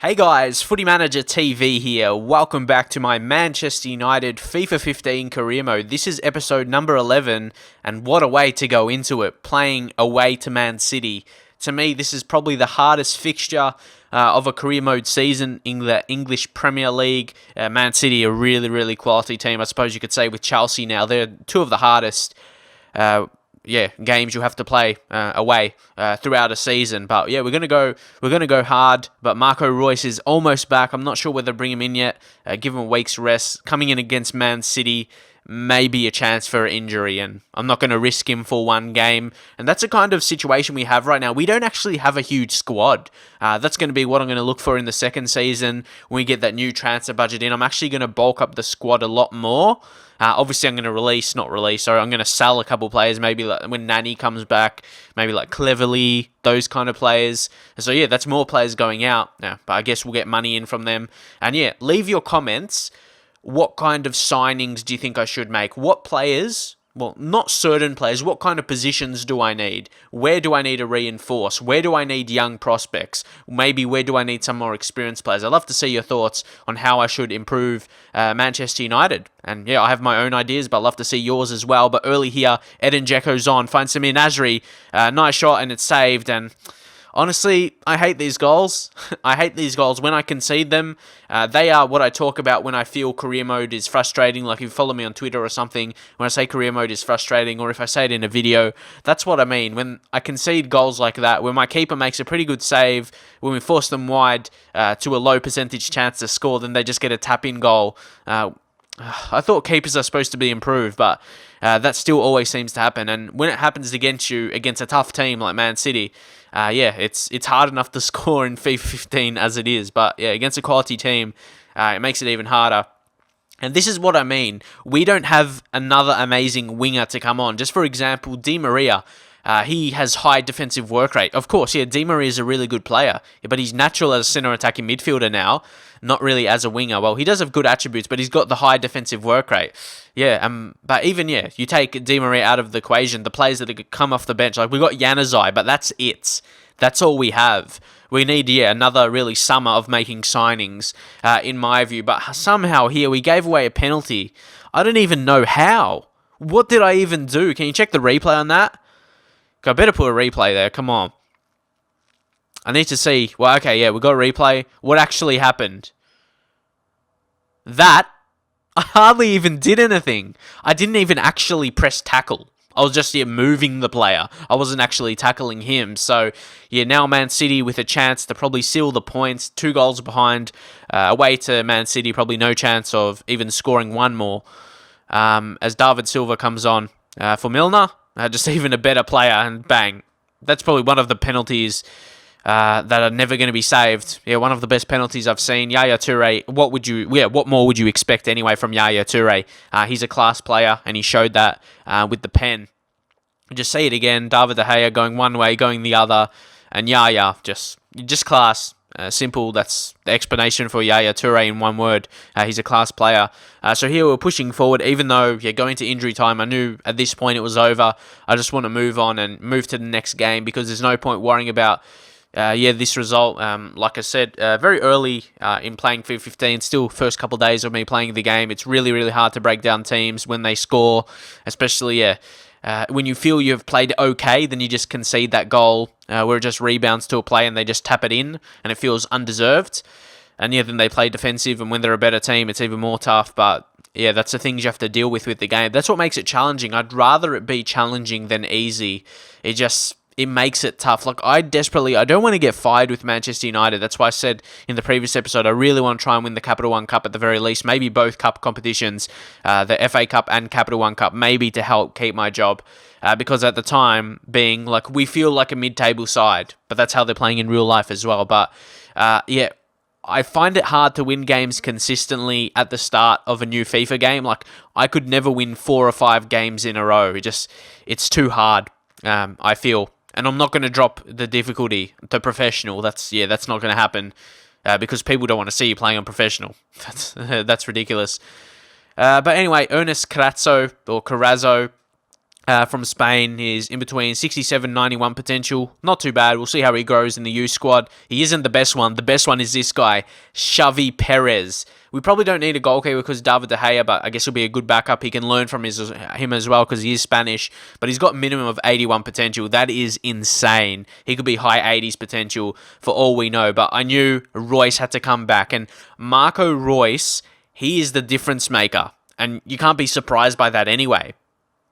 Hey guys, Footy Manager TV here. Welcome back to my Manchester United FIFA 15 career mode. This is episode number 11, and what a way to go into it, playing away to Man City. To me, this is probably the hardest fixture of a career mode season in the English Premier League. Man City, a really, really quality team, I suppose you could say, with Chelsea now. They're two of the hardest games you have to play away throughout a season. But yeah, we're gonna go hard. But Marco Reus is almost back. I'm not sure whether to bring him in yet. Give him a week's rest. Coming in against Man City, maybe a chance for an injury, and I'm not going to risk him for one game. And that's the kind of situation we have right now. We don't actually have a huge squad. That's going to be what I'm going to look for in the second season when we get that new transfer budget in. I'm actually going to bulk up the squad a lot more. Obviously, I'm going to I'm going to sell a couple players, maybe like when Nani comes back, maybe like Cleverly, those kind of players. So yeah, that's more players going out. Yeah, but I guess we'll get money in from them. And yeah, leave your comments. What kind of signings do you think I should make? What players? Well, not certain players. What kind of positions do I need? Where do I need to reinforce? Where do I need young prospects? Maybe where do I need some more experienced players? I'd love to see your thoughts on how I should improve Manchester United. And yeah, I have my own ideas, but I'd love to see yours as well. But early here, Eden Dzeko's on. Finds Samir Nasri. Nice shot, and it's saved. And honestly, I hate these goals. I hate these goals when I concede them. They are what I talk about when I feel career mode is frustrating. Like if you follow me on Twitter or something, when I say career mode is frustrating, or if I say it in a video, that's what I mean. When I concede goals like that, when my keeper makes a pretty good save, when we force them wide to a low percentage chance to score, then they just get a tap-in goal. I thought keepers are supposed to be improved, but that still always seems to happen. And when it happens against you, against a tough team like Man City, it's hard enough to score in FIFA 15 as it is. But yeah, against a quality team, it makes it even harder. And this is what I mean. We don't have another amazing winger to come on. Just for example, Di Maria. He has high defensive work rate. Of course, yeah, Di Maria is a really good player, but he's natural as a centre attacking midfielder now, not really as a winger. Well, he does have good attributes, but he's got the high defensive work rate. Yeah, but even, you take Di Maria out of the equation, the players that come off the bench, like we got Januzaj, but that's it. That's all we have. We need, another really summer of making signings, in my view. But somehow here we gave away a penalty. I don't even know how. What did I even do? Can you check the replay on that? I better put a replay there. Come on. I need to see. Well, okay, yeah, we got a replay. What actually happened? That, I hardly even did anything. I didn't even actually press tackle. I was just moving the player. I wasn't actually tackling him. So, now Man City with a chance to probably seal the points. 2 goals behind. Away to Man City, probably no chance of even scoring one more. As David Silva comes on for Milner. Just even a better player, and bang. That's probably one of the penalties that are never going to be saved. Yeah, one of the best penalties I've seen. Yaya Toure, what more would you expect anyway from Yaya Toure? He's a class player, and he showed that with the pen. Just see it again. David De Gea going one way, going the other, and Yaya, just class. Simple, that's the explanation for Yaya Toure in one word. He's a class player. So here we're pushing forward, even though going to injury time, I knew at this point it was over. I just want to move on and move to the next game because there's no point worrying about this result. Like I said, very early in playing FIFA 15, still first couple of days of me playing the game. It's really, really hard to break down teams when they score, especially, when you feel you've played okay, then you just concede that goal where it just rebounds to a play and they just tap it in and it feels undeserved. And then they play defensive, and when they're a better team, it's even more tough. But that's the things you have to deal with the game. That's what makes it challenging. I'd rather it be challenging than easy. It makes it tough. Like, I don't want to get fired with Manchester United. That's why I said in the previous episode, I really want to try and win the Capital One Cup at the very least. Maybe both cup competitions, the FA Cup and Capital One Cup, maybe to help keep my job. Because at the time, being like, we feel like a mid-table side, but that's how they're playing in real life as well. But I find it hard to win games consistently at the start of a new FIFA game. Like, I could never win 4 or 5 games in a row. It's too hard, I feel. And I'm not going to drop the difficulty to professional. That's not going to happen because people don't want to see you playing on professional. That's ridiculous. But anyway, Ernest Carrazzo, from Spain is in between 67, 91 potential. Not too bad. We'll see how he grows in the youth squad. He isn't the best one. The best one is this guy, Xavi Perez. We probably don't need a goalkeeper because David De Gea, but I guess he'll be a good backup. He can learn from him as well because he is Spanish, but he's got minimum of 81 potential. That is insane. He could be high 80s potential for all we know, but I knew Reus had to come back, and Marco Reus, he is the difference maker, and you can't be surprised by that anyway.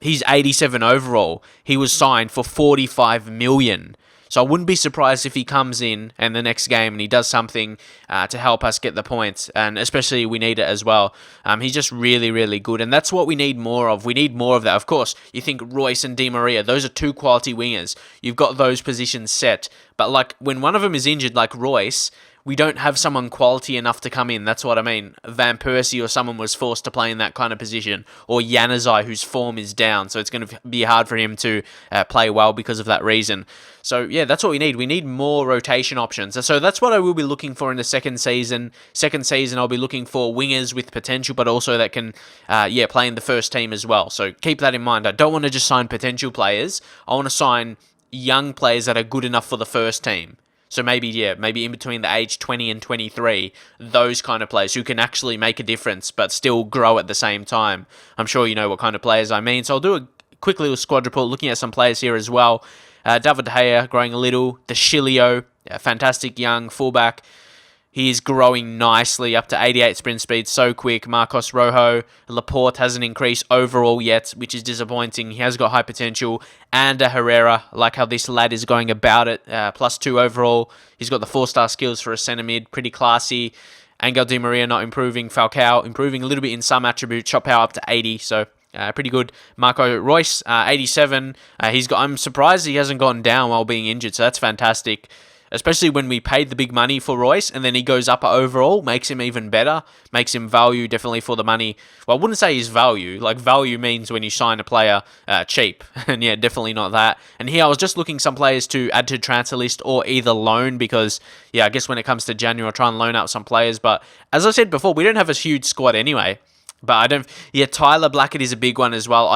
He's 87 overall. He was signed for 45 million. So I wouldn't be surprised if he comes in the next game and he does something to help us get the points. And especially we need it as well. He's just really, really good. And that's what we need more of. We need more of that. Of course, you think Reus and Di Maria, those are two quality wingers. You've got those positions set. But like when one of them is injured, like Reus, we don't have someone quality enough to come in. That's what I mean. Van Persie or someone was forced to play in that kind of position. Or Januzaj, whose form is down. So it's going to be hard for him to play well because of that reason. So yeah, that's what we need. We need more rotation options. So that's what I will be looking for in the second season. Second season, I'll be looking for wingers with potential, but also that can play in the first team as well. So keep that in mind. I don't want to just sign potential players. I want to sign young players that are good enough for the first team. So maybe in between the age 20 and 23, those kind of players who can actually make a difference but still grow at the same time. I'm sure you know what kind of players I mean. So I'll do a quick little squad report looking at some players here as well. David De Gea growing a little. De Chilio, a fantastic young fullback. He is growing nicely up to 88 sprint speed, so quick. Marcos Rojo, Laporte hasn't increased overall yet, which is disappointing. He has got high potential. And Herrera, like how this lad is going about it, +2 overall. He's got the 4-star skills for a centre mid, pretty classy. Angel Di Maria not improving. Falcao improving a little bit in some attributes. Shot power up to 80, so pretty good. Marco Reus, 87. I'm surprised he hasn't gone down while being injured, so that's fantastic. Especially when we paid the big money for Reus and then he goes up overall, makes him even better, makes him value definitely for the money. Well, I wouldn't say he's value. Like, value means when you sign a player cheap. And yeah, definitely not that. And here I was just looking some players to add to transfer list or either loan because, yeah, I guess when it comes to January, I'll try and loan out some players. But as I said before, we don't have a huge squad anyway. But Tyler Blackett is a big one as well.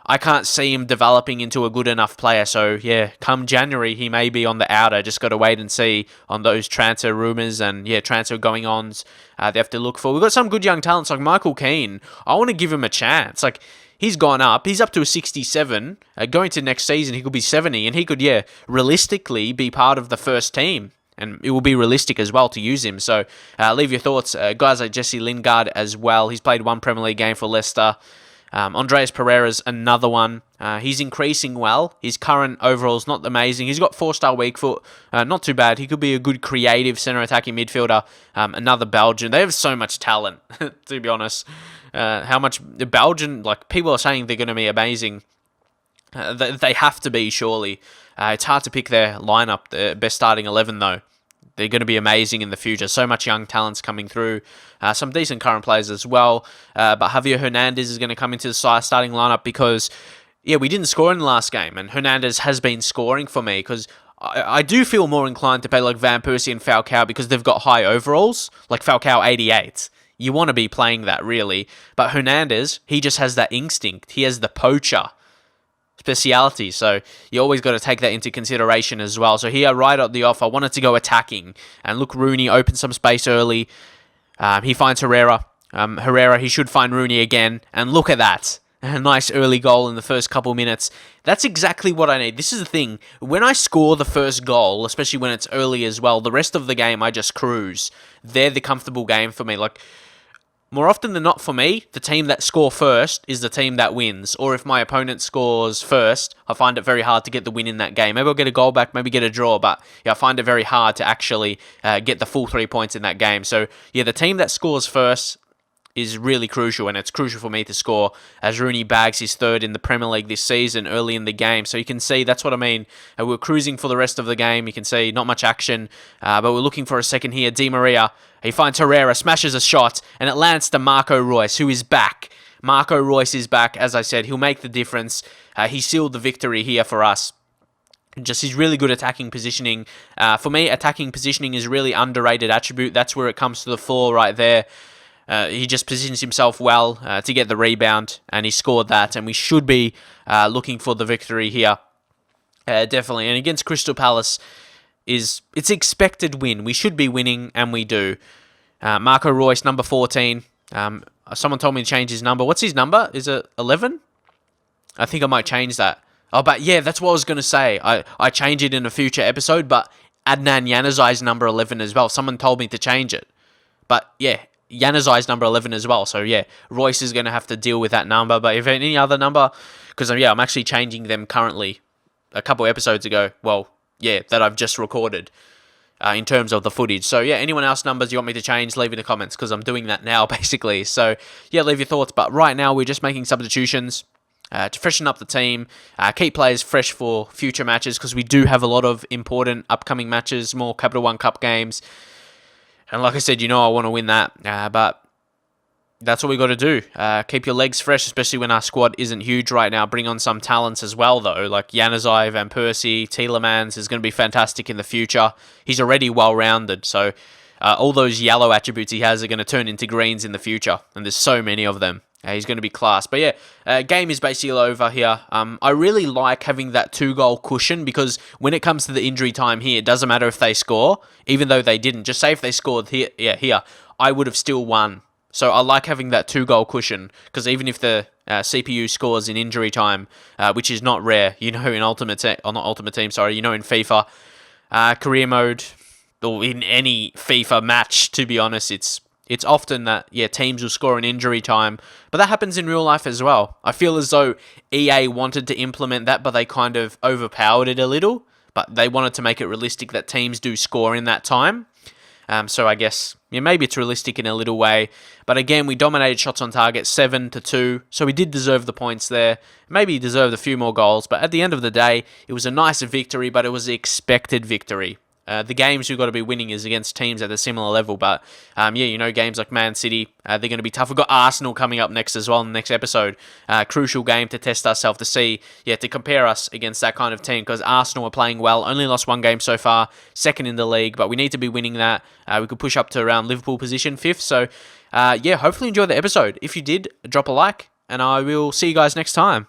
I can't see him developing into a good enough player. So, yeah, come January, he may be on the outer. Just got to wait and see on those transfer rumours and, transfer going-ons they have to look for. We've got some good young talents like Michael Keane. I want to give him a chance. Like, he's gone up. He's up to a 67. Going to next season, he could be 70. And he could, realistically be part of the first team. And it will be realistic as well to use him. So, leave your thoughts. Guys like Jesse Lingard as well. He's played one Premier League game for Leicester. Andreas Pereira's another one. He's increasing well. His current overall's not amazing. He's got 4-star weak foot. Not too bad. He could be a good creative centre attacking midfielder. Another Belgian. They have so much talent, to be honest. How much the Belgian, like, people are saying they're going to be amazing. They have to be, surely. It's hard to pick their lineup, the best starting 11, though. They're going to be amazing in the future. So much young talents coming through. Some decent current players as well. But Javier Hernandez is going to come into the starting lineup because, we didn't score in the last game. And Hernandez has been scoring for me because I do feel more inclined to play like Van Persie and Falcao because they've got high overalls. Like Falcao 88. You want to be playing that, really. But Hernandez, he just has that instinct. He has the poacher speciality, so you always got to take that into consideration as well. So here, right at the off, I wanted to go attacking, and look, Rooney opened some space early. He finds Herrera. He should find Rooney again, and look at that. A nice early goal in the first couple minutes. That's exactly what I need. This is the thing. When I score the first goal, especially when it's early as well, the rest of the game, I just cruise. They're the comfortable game for me. Like, more often than not for me, the team that score first is the team that wins. Or if my opponent scores first, I find it very hard to get the win in that game. Maybe I'll get a goal back, maybe get a draw, but I find it very hard to actually get the full 3 points in that game. So, the team that scores first is really crucial, and it's crucial for me to score as Rooney bags his third in the Premier League this season early in the game. So you can see, that's what I mean. We're cruising for the rest of the game. You can see not much action, but we're looking for a second here. Di Maria, he finds Herrera, smashes a shot, and it lands to Marco Reus, who is back. Marco Reus is back, as I said. He'll make the difference. He sealed the victory here for us. Just his really good attacking positioning. For me, attacking positioning is a really underrated attribute. That's where it comes to the fore right there. He just positions himself well to get the rebound, and he scored that, and we should be looking for the victory here. Definitely. And against Crystal Palace, it's expected win. We should be winning, and we do. Marco Reus, number 14. Someone told me to change his number. What's his number? Is it 11? I think I might change that. Oh, but yeah, that's what I was going to say. I change it in a future episode, but Adnan Januzaj's number 11 as well. Someone told me to change it. But yeah, Januzaj's number 11 as well. So yeah, Royce is going to have to deal with that number. But if any other number, because I'm actually changing them currently a couple episodes ago. Well, yeah, that I've just recorded in terms of the footage. So yeah, anyone else numbers you want me to change, leave in the comments because I'm doing that now basically. So yeah, leave your thoughts. But right now we're just making substitutions to freshen up the team, keep players fresh for future matches because we do have a lot of important upcoming matches, more Capital One Cup games. And like I said, I want to win that. But that's what we got to do. Keep your legs fresh, especially when our squad isn't huge right now. Bring on some talents as well, though, like Januzaj, Van Persie, Tielemans is going to be fantastic in the future. He's already well-rounded, so all those yellow attributes he has are going to turn into greens in the future, and there's so many of them. He's going to be class. But yeah, game is basically over here. I really like having that 2-goal cushion because when it comes to the injury time here, it doesn't matter if they score, even though they didn't. Just say if they scored here, I would have still won. So I like having that 2-goal cushion because even if the CPU scores in injury time, which is not rare, in Ultimate Team, in FIFA, career mode, or in any FIFA match, to be honest, it's often that, teams will score in injury time, but that happens in real life as well. I feel as though EA wanted to implement that, but they kind of overpowered it a little, but they wanted to make it realistic that teams do score in that time. So I guess, maybe it's realistic in a little way. But again, we dominated shots on target 7-2. So we did deserve the points there. Maybe deserved a few more goals. But at the end of the day, it was a nice victory, but it was the expected victory. The games we've got to be winning is against teams at a similar level. But games like Man City, they're going to be tough. We've got Arsenal coming up next as well in the next episode. Crucial game to test ourselves to see, to compare us against that kind of team because Arsenal are playing well. Only lost one game so far, second in the league, but we need to be winning that. We could push up to around Liverpool position, 5th. So hopefully enjoy the episode. If you did, drop a like, and I will see you guys next time.